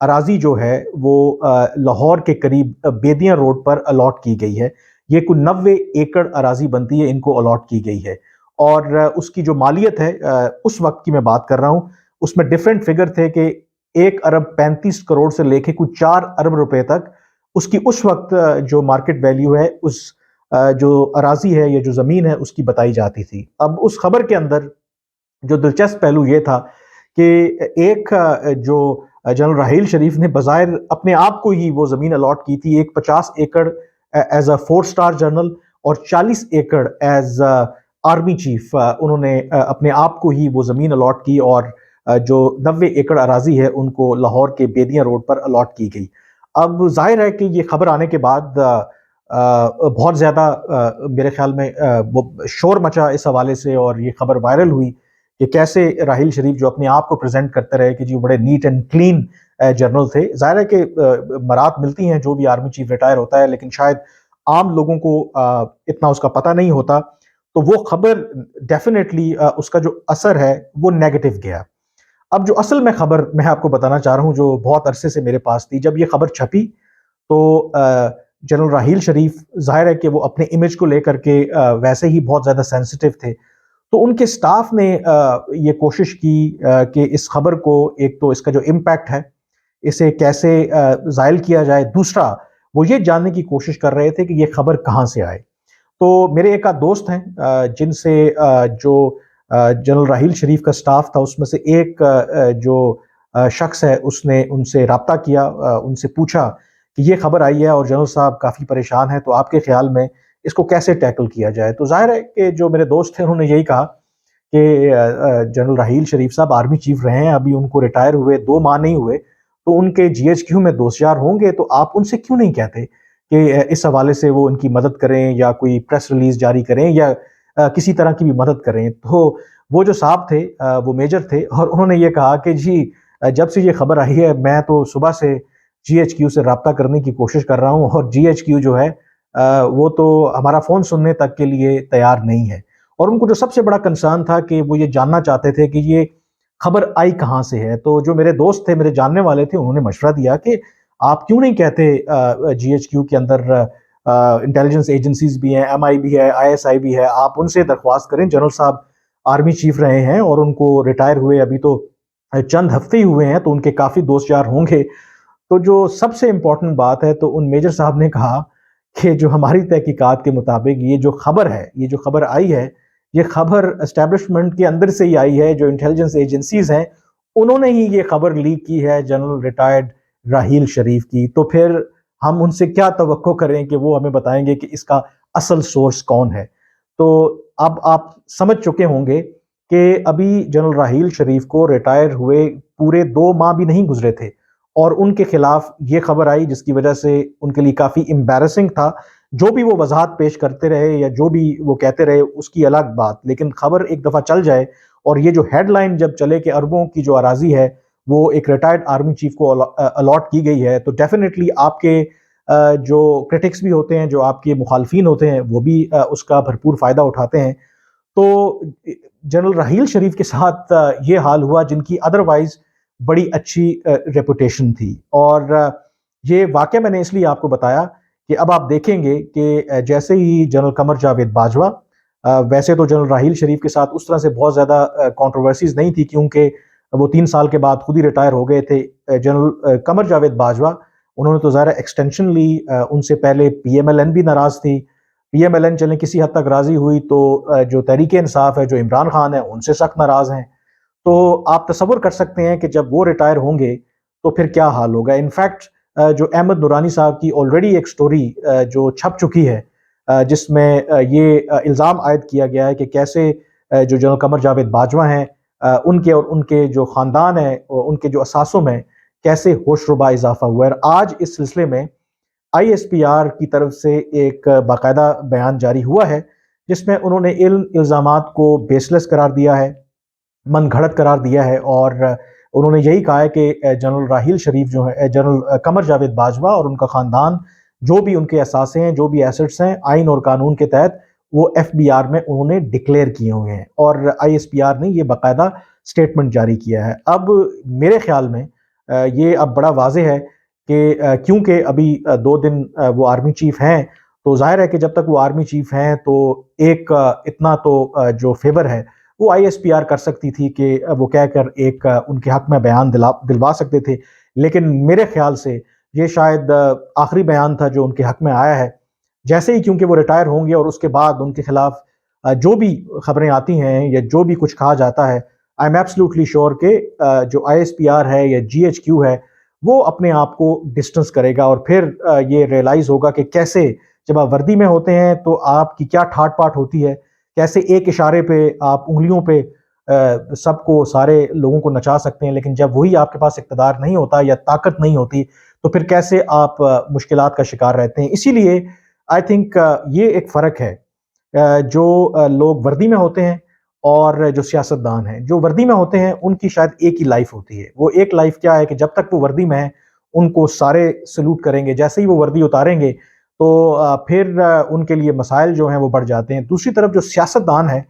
اراضی جو ہے وہ لاہور کے قریب بیدیاں روڈ پر الاٹ کی گئی ہے. یہ کوئی 90 ایکڑ اراضی بنتی ہے، ان کو الاٹ کی گئی ہے. اور اس کی جو مالیت ہے اس وقت کی میں بات کر رہا ہوں، اس میں ڈیفرنٹ فگر تھے کہ 1 ارب 35 کروڑ سے لے کے کچھ 4 ارب روپے تک اس کی اس وقت جو مارکیٹ ویلیو ہے اس جو اراضی ہے یا جو زمین ہے اس کی بتائی جاتی تھی. اب اس خبر کے اندر جو دلچسپ پہلو یہ تھا کہ ایک جو جنرل راحیل شریف نے بظاہر اپنے آپ کو ہی وہ زمین الاٹ کی تھی، ایک 50 ایکڑ ایز اے 4 اسٹار جنرل اور 40 ایکڑ ایز آرمی چیف، انہوں نے اپنے آپ کو ہی وہ زمین الاٹ کی اور جو 90 ایکڑ اراضی ہے ان کو لاہور کے بیدیاں روڈ پر الاٹ کی گئی. اب ظاہر ہے کہ یہ خبر آنے کے بعد بہت زیادہ میرے خیال میں وہ شور مچا اس حوالے سے، اور یہ خبر وائرل ہوئی کہ کیسے راحیل شریف جو اپنے آپ کو پریزنٹ کرتے رہے کہ جی بڑے نیٹ اینڈ کلین جنرل تھے. ظاہر ہے کہ مراد ملتی ہیں جو بھی آرمی چیف ریٹائر ہوتا ہے، لیکن شاید عام لوگوں کو اتنا اس کا پتہ نہیں ہوتا. تو وہ خبر ڈیفینیٹلی اس کا جو اثر ہے وہ نیگیٹو گیا. اب جو اصل میں خبر میں آپ کو بتانا چاہ رہا ہوں جو بہت عرصے سے میرے پاس تھی، جب یہ خبر چھپی تو جنرل راحیل شریف ظاہر ہے کہ وہ اپنے امیج کو لے کر کے ویسے ہی بہت زیادہ سینسٹیو تھے. تو ان کے سٹاف نے یہ کوشش کی کہ اس خبر کو، ایک تو اس کا جو امپیکٹ ہے اسے کیسے زائل کیا جائے، دوسرا وہ یہ جاننے کی کوشش کر رہے تھے کہ یہ خبر کہاں سے آئے. تو میرے ایک آدھ دوست ہیں جن سے جو جنرل راحیل شریف کا سٹاف تھا اس میں سے ایک جو شخص ہے اس نے ان سے رابطہ کیا، ان سے پوچھا کہ یہ خبر آئی ہے اور جنرل صاحب کافی پریشان ہیں، تو آپ کے خیال میں اس کو کیسے ٹیکل کیا جائے. تو ظاہر ہے کہ جو میرے دوست تھے انہوں نے یہی کہا کہ جنرل راحیل شریف صاحب آرمی چیف رہے ہیں، ابھی ان کو ریٹائر ہوئے 2 ماہ نہیں ہوئے، تو ان کے جی ایچ کیو میں دوستیار ہوں گے، تو آپ ان سے کیوں نہیں کہتے کہ اس حوالے سے وہ ان کی مدد کریں یا کوئی پریس ریلیز جاری کریں یا کسی طرح کی بھی مدد کریں. تو وہ جو صاحب تھے وہ میجر تھے، اور انہوں نے یہ کہا کہ جی جب سے یہ خبر آئی ہے میں تو صبح سے جی ایچ کیو سے رابطہ کرنے کی کوشش کر رہا ہوں، اور جی ایچ کیو جو ہے وہ تو ہمارا فون سننے تک کے لیے تیار نہیں ہے. اور ان کو جو سب سے بڑا کنسرن تھا کہ وہ یہ جاننا چاہتے تھے کہ یہ خبر آئی کہاں سے ہے. تو جو میرے دوست تھے، میرے جاننے والے تھے، انہوں نے مشورہ دیا کہ آپ کیوں نہیں کہتے جی ایچ کیو کے اندر انٹیلیجنس ایجنسیز بھی ہیں، ایم آئی بھی ہے، آئی ایس آئی بھی ہے، آپ ان سے درخواست کریں. جنرل صاحب آرمی چیف رہے ہیں اور ان کو ریٹائر ہوئے ابھی تو چند ہفتے ہی ہوئے ہیں، تو ان کے کافی دوست یار ہوں گے. تو جو سب سے امپورٹنٹ بات ہے، تو ان میجر صاحب نے کہا کہ جو ہماری تحقیقات کے مطابق یہ جو خبر ہے، یہ جو خبر آئی ہے، یہ خبر اسٹیبلشمنٹ کے اندر سے ہی آئی ہے. جو انٹیلیجنس ایجنسیز ہیں انہوں نے ہی یہ خبر لیک کی ہے جنرل ریٹائرڈ راحیل شریف کی. تو پھر ہم ان سے کیا توقع کریں کہ وہ ہمیں بتائیں گے کہ اس کا اصل سورس کون ہے. تو اب آپ سمجھ چکے ہوں گے کہ ابھی جنرل راحیل شریف کو ریٹائر ہوئے پورے 2 ماہ بھی نہیں گزرے تھے، اور ان کے خلاف یہ خبر آئی جس کی وجہ سے ان کے لیے کافی امبیرسنگ تھا. جو بھی وہ وضاحت پیش کرتے رہے یا جو بھی وہ کہتے رہے اس کی الگ بات، لیکن خبر ایک دفعہ چل جائے اور یہ جو ہیڈ لائن جب چلے کہ اربوں کی جو اراضی ہے وہ ایک ریٹائرڈ آرمی چیف کو الاٹ کی گئی ہے، تو ڈیفینیٹلی آپ کے جو کرٹکس بھی ہوتے ہیں، جو آپ کے مخالفین ہوتے ہیں، وہ بھی اس کا بھرپور فائدہ اٹھاتے ہیں. تو جنرل راحیل شریف کے ساتھ یہ حال ہوا جن کی ادروائز بڑی اچھی ریپوٹیشن تھی. اور یہ واقعہ میں نے اس لیے آپ کو بتایا کہ اب آپ دیکھیں گے کہ جیسے ہی جنرل قمر جاوید باجوہ، ویسے تو جنرل راحیل شریف کے ساتھ اس طرح سے بہت زیادہ کنٹروورسیز نہیں تھی کیونکہ وہ 3 سال کے بعد خود ہی ریٹائر ہو گئے تھے. جنرل قمر جاوید باجوہ انہوں نے تو ظاہر ایکسٹینشن لی، ان سے پہلے پی ایم ایل این بھی ناراض تھی. پی ایم ایل این چلیں کسی حد تک راضی ہوئی، تو جو تحریک انصاف ہے، جو عمران خان ہے، ان سے سخت ناراض ہیں. تو آپ تصور کر سکتے ہیں کہ جب وہ ریٹائر ہوں گے تو پھر کیا حال ہوگا. انفیکٹ جو احمد نورانی صاحب کی آلریڈی ایک سٹوری جو چھپ چکی ہے، جس میں یہ الزام عائد کیا گیا ہے کہ کیسے جو جنرل قمر جاوید باجوہ ہیں، ان کے اور ان کے جو خاندان ہیں، ان کے جو اثاثوں میں کیسے ہوش ربا اضافہ ہوا ہے. اور آج اس سلسلے میں آئی ایس پی آر کی طرف سے ایک باقاعدہ بیان جاری ہوا ہے جس میں انہوں نے ان الزامات کو بیس لیس قرار دیا ہے، من گھڑت قرار دیا ہے، اور انہوں نے یہی کہا ہے کہ جنرل راحیل شریف جو ہے، جنرل قمر جاوید باجوہ اور ان کا خاندان جو بھی ان کے اثاثے ہیں، جو بھی ایسٹس ہیں، آئین اور قانون کے تحت وہ ایف بی آر میں انہوں نے ڈکلیئر کیے ہوئے ہیں، اور آئی ایس پی آر نے یہ باقاعدہ سٹیٹمنٹ جاری کیا ہے. اب میرے خیال میں یہ اب بڑا واضح ہے کہ کیونکہ ابھی 2 دن وہ آرمی چیف ہیں، تو ظاہر ہے کہ جب تک وہ آرمی چیف ہیں تو ایک اتنا تو جو فیور ہے وہ آئی ایس پی آر کر سکتی تھی کہ وہ کہہ کر ایک ان کے حق میں بیان دلوا سکتے تھے، لیکن میرے خیال سے یہ شاید آخری بیان تھا جو ان کے حق میں آیا ہے۔ جیسے ہی کیونکہ وہ ریٹائر ہوں گے اور اس کے بعد ان کے خلاف جو بھی خبریں آتی ہیں یا جو بھی کچھ کہا جاتا ہے، آئی ایم ایبسلیوٹلی شیور کہ جو آئی ایس پی آر ہے یا جی ایچ کیو ہے وہ اپنے آپ کو ڈسٹنس کرے گا، اور پھر یہ ریئلائز ہوگا کہ کیسے جب آپ وردی میں ہوتے ہیں تو آپ کی کیا ٹھاٹ پاٹ ہوتی ہے، کیسے ایک اشارے پہ آپ انگلیوں پہ سب کو، سارے لوگوں کو نچا سکتے ہیں، لیکن جب وہی آپ کے پاس اقتدار نہیں ہوتا یا طاقت نہیں ہوتی تو پھر کیسے آپ مشکلات کا شکار رہتے ہیں۔ اسی لیے آئی تھنک یہ ایک فرق ہے جو لوگ وردی میں ہوتے ہیں اور جو سیاستدان ہیں۔ جو وردی میں ہوتے ہیں ان کی شاید ایک ہی لائف ہوتی ہے، وہ ایک لائف کیا ہے کہ جب تک وہ وردی میں ہیں ان کو سارے سلوٹ کریں گے، جیسے ہی وہ وردی اتاریں گے تو پھر ان کے لیے مسائل جو ہیں وہ بڑھ جاتے ہیں۔ دوسری طرف جو سیاستدان ہیں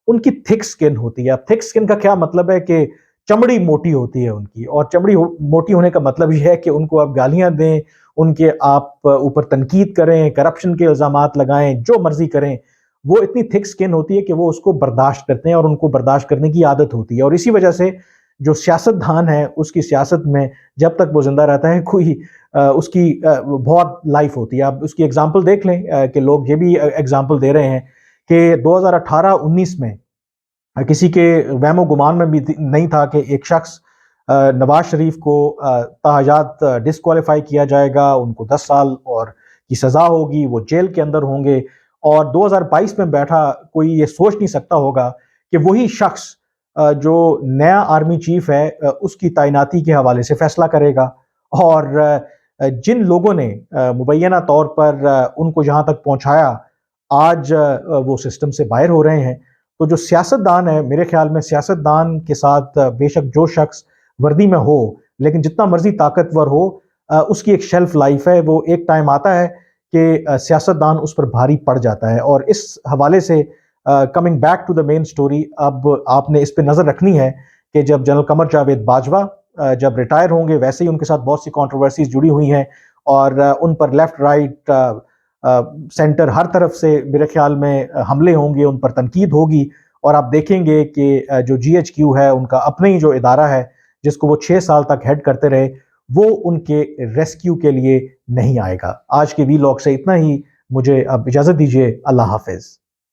ان کی تھک سکن ہوتی ہے۔ اب تھک سکن کا کیا مطلب ہے کہ چمڑی موٹی ہوتی ہے ان کی، اور چمڑی موٹی ہونے کا مطلب یہ ہے کہ ان کو آپ گالیاں دیں، ان کے آپ اوپر تنقید کریں، کرپشن کے الزامات لگائیں، جو مرضی کریں، وہ اتنی تھک سکن ہوتی ہے کہ وہ اس کو برداشت کرتے ہیں اور ان کو برداشت کرنے کی عادت ہوتی ہے۔ اور اسی وجہ سے جو سیاستدان ہے اس کی سیاست میں جب تک وہ زندہ رہتا ہے کوئی اس کی بہت لائف ہوتی ہے۔ آپ اس کی ایگزامپل دیکھ لیں کہ لوگ یہ بھی ایگزامپل دے رہے ہیں کہ 2018-19 میں کسی کے وہم و گمان میں بھی نہیں تھا کہ ایک شخص نواز شریف کو تاحیات ڈسکوالیفائی کیا جائے گا، ان کو 10 سال اور کی سزا ہوگی، وہ جیل کے اندر ہوں گے، اور 2022 میں بیٹھا کوئی یہ سوچ نہیں سکتا ہوگا کہ وہی شخص جو نیا آرمی چیف ہے اس کی تعیناتی کے حوالے سے فیصلہ کرے گا، اور جن لوگوں نے مبینہ طور پر ان کو یہاں تک پہنچایا آج وہ سسٹم سے باہر ہو رہے ہیں۔ تو جو سیاستدان ہے، میرے خیال میں سیاستدان کے ساتھ بے شک جو شخص وردی میں ہو لیکن جتنا مرضی طاقتور ہو، اس کی ایک شیلف لائف ہے، وہ ایک ٹائم آتا ہے کہ سیاستدان اس پر بھاری پڑ جاتا ہے۔ اور اس حوالے سے coming back to the main story, اب آپ نے اس پہ نظر رکھنی ہے کہ جب جنرل قمر جاوید باجوہ جب ریٹائر ہوں گے، ویسے ہی ان کے ساتھ بہت سی کانٹروورسیز جڑی ہوئی ہیں، اور ان پر لیفٹ رائٹ سینٹر ہر طرف سے میرے خیال میں حملے ہوں گے، ان پر تنقید ہوگی، اور آپ دیکھیں گے کہ جو جی ایچ کیو ہے ان کا اپنا ہی جو ادارہ ہے جس کو وہ 6 سال تک ہیڈ کرتے رہے، وہ ان کے ریسکیو کے لیے نہیں آئے گا۔ آج کے وی لاگ سے اتنا ہی، مجھے اب اجازت دیجیے، اللہ حافظ۔